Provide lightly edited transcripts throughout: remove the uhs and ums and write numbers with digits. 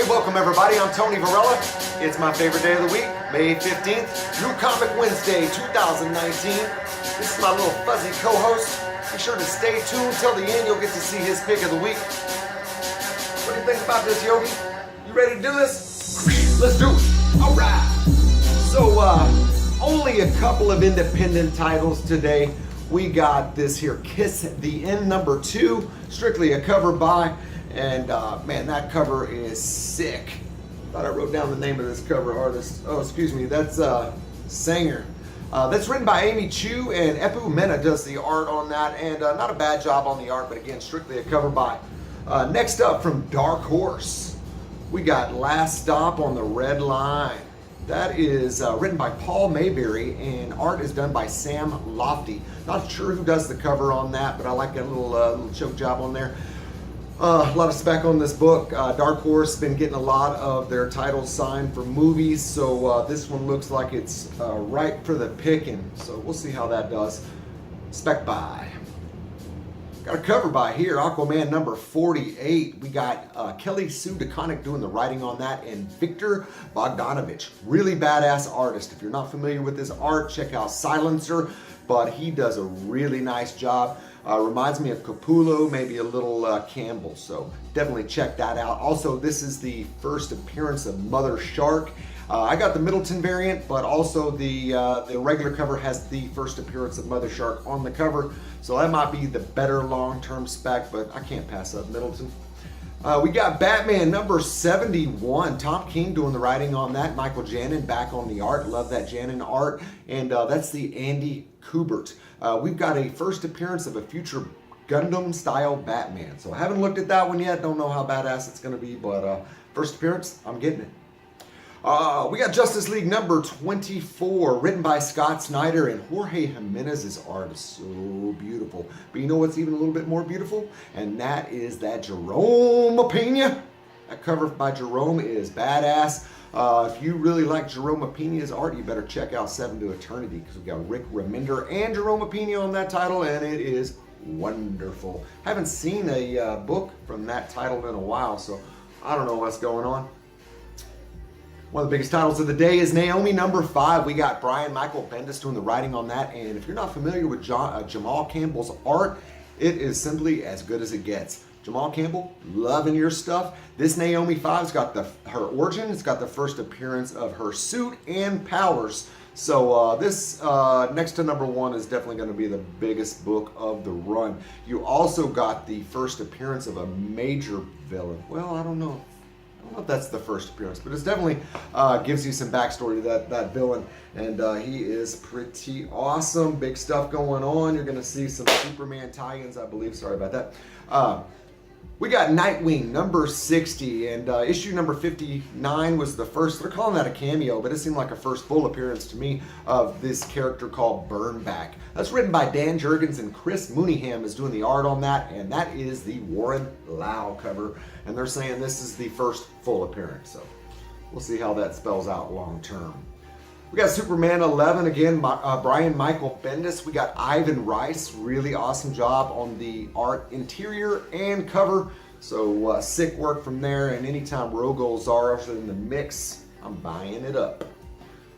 Hey, welcome everybody. I'm Tony Varela. It's my favorite day of the week, May 15th, New Comic Wednesday 2019. This is my little fuzzy co-host. Be sure to stay tuned till the end. You'll get to see his pick of the week. What do you think about this, Yogi? You ready to do this? Let's do it. All right. So, only a couple of independent titles today. We got this here, Kiss the End #2, strictly a cover by, and man, that cover is sick. Thought I wrote down the name of this cover artist. Oh, excuse me, that's Sanger. That's written by Amy Chu, and Opena does the art on that, and not a bad job on the art, but again, strictly a cover by. Next up from Dark Horse, we got Last Stop on the Red Line. That is written by Paul Mayberry, and art is done by Sam Lofty. Not sure who does the cover on that, but I like that little choke job on there. A lot of spec on this book. Dark Horse been getting a lot of their titles signed for movies, so this one looks like it's ripe for the picking. So we'll see how that does. Spec by. Got a cover by here, Aquaman #48. We got Kelly Sue DeConnick doing the writing on that, and Victor Bogdanovich. Really badass artist. If you're not familiar with his art, check out Silencer, but he does a really nice job. Reminds me of Capullo, maybe a little Campbell, so definitely check that out. Also, this is the first appearance of Mother Shark. I got the Middleton variant, but also the regular cover has the first appearance of Mother Shark on the cover, so that might be the better long-term spec, but I can't pass up Middleton. We got Batman #71, Tom King doing the writing on that, Michael Janin back on the art, love that Janin art, and that's the Andy Kubert. We've got a first appearance of a future Gundam-style Batman, so I haven't looked at that one yet, don't know how badass it's going to be, but first appearance, I'm getting it. We got Justice League #24, written by Scott Snyder, and Jorge Jimenez's art is so beautiful. But you know what's even a little bit more beautiful? And that is that Jerome Opena. That cover by Jerome is badass. If you really like Jerome Opena's art, you better check out Seven to Eternity, because we got Rick Remender and Jerome Opena on that title, and it is wonderful. Haven't seen a book from that title in a while, so I don't know what's going on. One of the biggest titles of the day is Naomi #5. We got Brian Michael Bendis doing the writing on that, and if you're not familiar with Jamal Campbell's art, it is simply as good as it gets. Jamal Campbell, loving your stuff. This Naomi 5's got her origin, it's got the first appearance of her suit and powers. So this next to #1 is definitely going to be the biggest book of the run. You also got the first appearance of a major villain. Well, I don't know if that's the first appearance, but it definitely gives you some backstory to that villain, and he is pretty awesome. Big stuff going on. You're going to see some Superman tie-ins, I believe. Sorry about that. We got Nightwing #60, and issue #59 was the first. They're calling that a cameo, but it seemed like a first full appearance to me of this character called Burnback. That's written by Dan Jurgens, and Chris Mooneyham is doing the art on that, and that is the Warren Lauw cover. And they're saying this is the first full appearance, so we'll see how that spells out long term. We got Superman 11 again, Brian Michael Bendis. We got Ivan Rice, really awesome job on the art, interior and cover. So sick work from there, and anytime Rogol Zaros in the mix, I'm buying it up.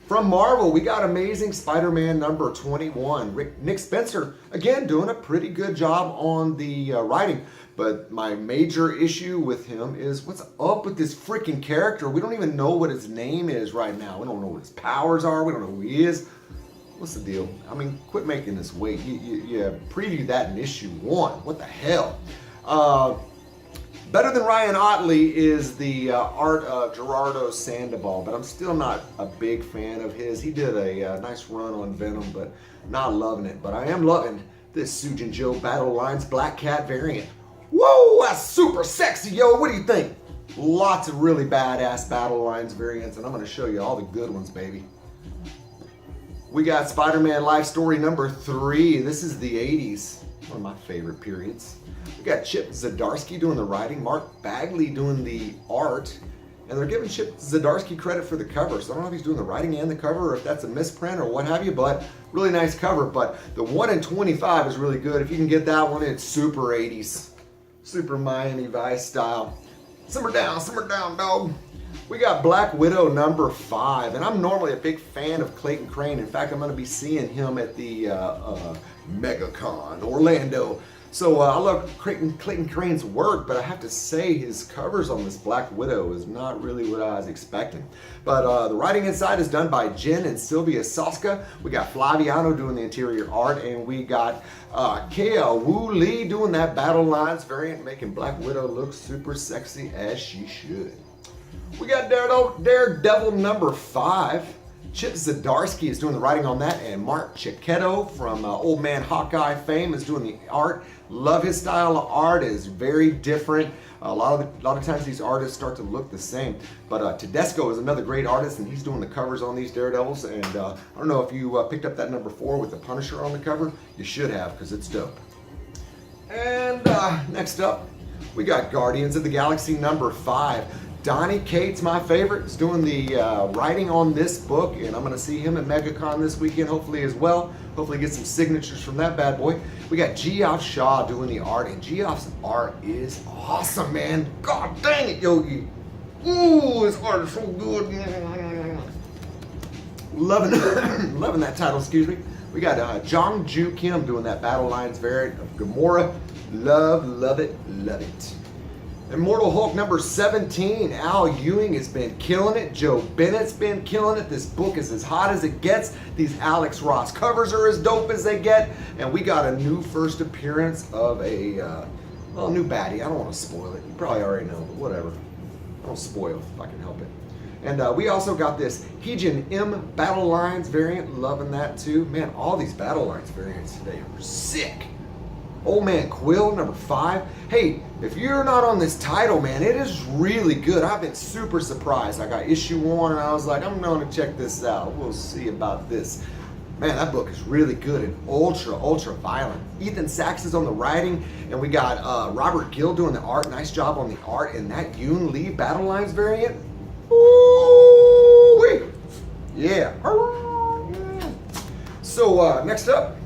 From Marvel, we got Amazing Spider-Man #21. Nick Spencer, again, doing a pretty good job on the writing. But my major issue with him is what's up with this freaking character? We don't even know what his name is right now. We don't know what his powers are. We don't know who he is. What's the deal? I mean, quit making this wait. You previewed that in issue 1. What the hell? Better than Ryan Otley is the art of Gerardo Sandoval, but I'm still not a big fan of his. He did a nice run on Venom, but not loving it. But I am loving this Sujin Joe Battle Lines Black Cat variant. Whoa, that's super sexy, yo. What do you think? Lots of really badass Battle Lines variants, and I'm going to show you all the good ones, baby. We got Spider-Man Life Story #3. This is the 80s. One of my favorite periods. We got Chip Zdarsky doing the writing, Mark Bagley doing the art, and they're giving Chip Zdarsky credit for the cover. So I don't know if he's doing the writing and the cover, or if that's a misprint or what have you, but really nice cover. But the 1 in 25 is really good. If you can get that one, it's super 80s. Super Miami Vice style. Simmer down, dog. We got Black Widow number 5, and I'm normally a big fan of Clayton Crane. In fact, I'm going to be seeing him at the MegaCon Orlando. So I love Clayton Crane's work, but I have to say his covers on this Black Widow is not really what I was expecting. But the writing inside is done by Jen and Sylvia Soska. We got Flaviano doing the interior art, and we got Kea Wu Lee doing that Battle Lines variant, making Black Widow look super sexy as she should. We got Daredevil number 5. Chip Zdarsky is doing the writing on that, and Mark Cicchetto from Old Man Hawkeye fame is doing the art. Love his style of art. Is very different. A lot of times these artists start to look the same, but Tedesco is another great artist, and he's doing the covers on these Daredevils. And I don't know if you picked up that number 4 with the Punisher on the cover. You should have, because it's dope. And next up, we got Guardians of the Galaxy number 5. Donnie Cates, my favorite, is doing the writing on this book, and I'm going to see him at MegaCon this weekend, hopefully as well. Hopefully get some signatures from that bad boy. We got Geoff Shaw doing the art, and Geoff's art is awesome, man. God dang it, Yogi. Ooh, his art is so good. Loving that title, excuse me. We got Jong Ju Kim doing that Battle Lines variant of Gamora. Love it. Immortal Hulk number 17. Al Ewing has been killing it. Joe Bennett's been killing it. This book is as hot as it gets. These Alex Ross covers are as dope as they get. And we got a new first appearance of a new baddie. I don't want to spoil it. You probably already know, but whatever. I don't spoil if I can help it. And we also got this Heejin M Battle Lines variant. Loving that too. Man, all these Battle Lines variants today are sick. Old Man Quill, number 5. Hey, if you're not on this title, man, it is really good. I've been super surprised. I got issue 1, and I was like, I'm going to check this out. We'll see about this. Man, that book is really good and ultra violent. Ethan Sachs is on the writing, and we got Robert Gill doing the art. Nice job on the art. And that Yoon Lee Battle Lines variant. Ooh-wee. Yeah. So next up,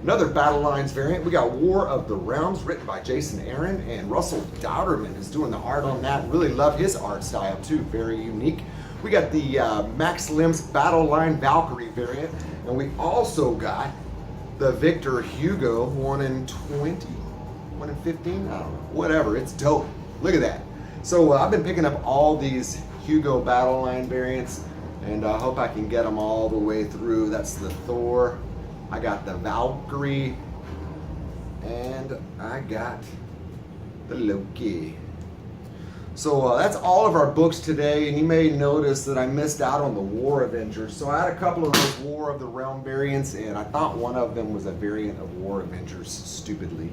another Battle Lines variant. We got War of the Realms, written by Jason Aaron, and Russell Dowderman is doing the art on that. Really love his art style too, very unique. We got the Max Lim's Battle Line Valkyrie variant, and we also got the Victor Hugo 1 in 20, 1 in 15, I don't know, whatever. It's dope. Look at that. So I've been picking up all these Hugo Battle Line variants, and I hope I can get them all the way through. That's the Thor. I got the Valkyrie, and I got the Loki. So that's all of our books today, and you may notice that I missed out on the War Avengers. So I had a couple of those War of the Realm variants, and I thought one of them was a variant of War Avengers, stupidly.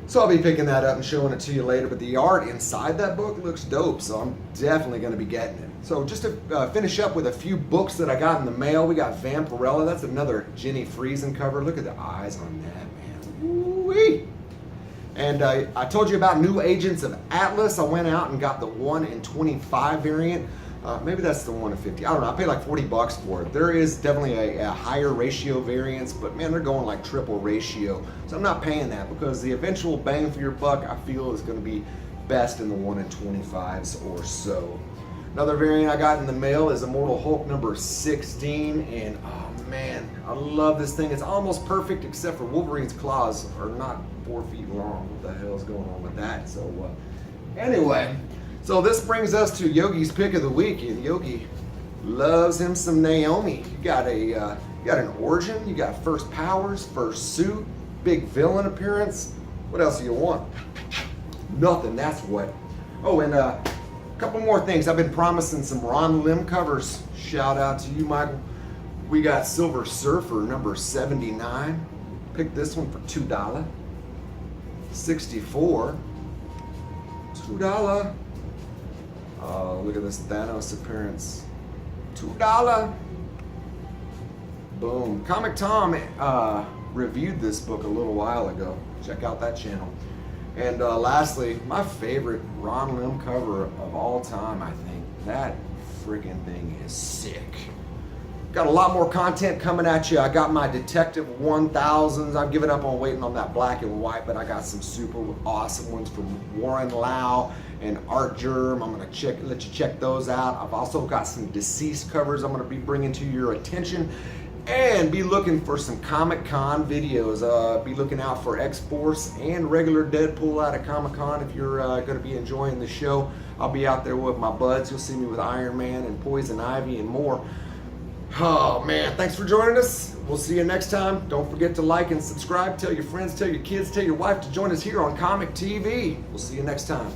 So I'll be picking that up and showing it to you later, but the art inside that book looks dope, so I'm definitely going to be getting it. So just to finish up with a few books that I got in the mail, we got Vampirella. That's another Jenny Friesen cover. Look at the eyes on that, man. Woo-wee. And I told you about New Agents of Atlas. I went out and got the 1 in 25 variant. Maybe that's the 1 in 50. I don't know. I paid like $40 for it. There is definitely a higher ratio variance, but man, they're going like triple ratio. So I'm not paying that because the eventual bang for your buck, I feel, is going to be best in the 1 in 25s or so. Another variant I got in the mail is Immortal Hulk number 16, and oh man, I love this thing. It's almost perfect except for Wolverine's claws are not 4 feet long. What the hell is going on with that? So anyway, so this brings us to Yogi's pick of the week, and Yogi loves him some Naomi. You got an origin, you got first powers, first suit, big villain appearance. What else do you want? Nothing. That's what. Oh, and couple more things. I've been promising some Ron Lim covers. Shout out to you, Michael. We got Silver Surfer number 79. Picked this one for $2. 64. $2. Oh, look at this Thanos appearance. $2. Boom. Comic Tom reviewed this book a little while ago. Check out that channel. And lastly, my favorite Ron Lim cover of all time, I think. That freaking thing is sick. Got a lot more content coming at you. I got my Detective 1000s. I've given up on waiting on that black and white, but I got some super awesome ones from Warren Lauw and Art Germ. I'm gonna let you check those out. I've also got some deceased covers I'm gonna be bringing to your attention. And be looking for some Comic-Con videos. Be looking out for X-Force and regular Deadpool out of Comic-Con if you're gonna be enjoying the show. I'll be out there with my buds. You'll see me with Iron Man and Poison Ivy and more. Oh man, thanks for joining us. We'll see you next time. Don't forget to like and subscribe. Tell your friends, tell your kids, tell your wife to join us here on Comic TV. We'll see you next time.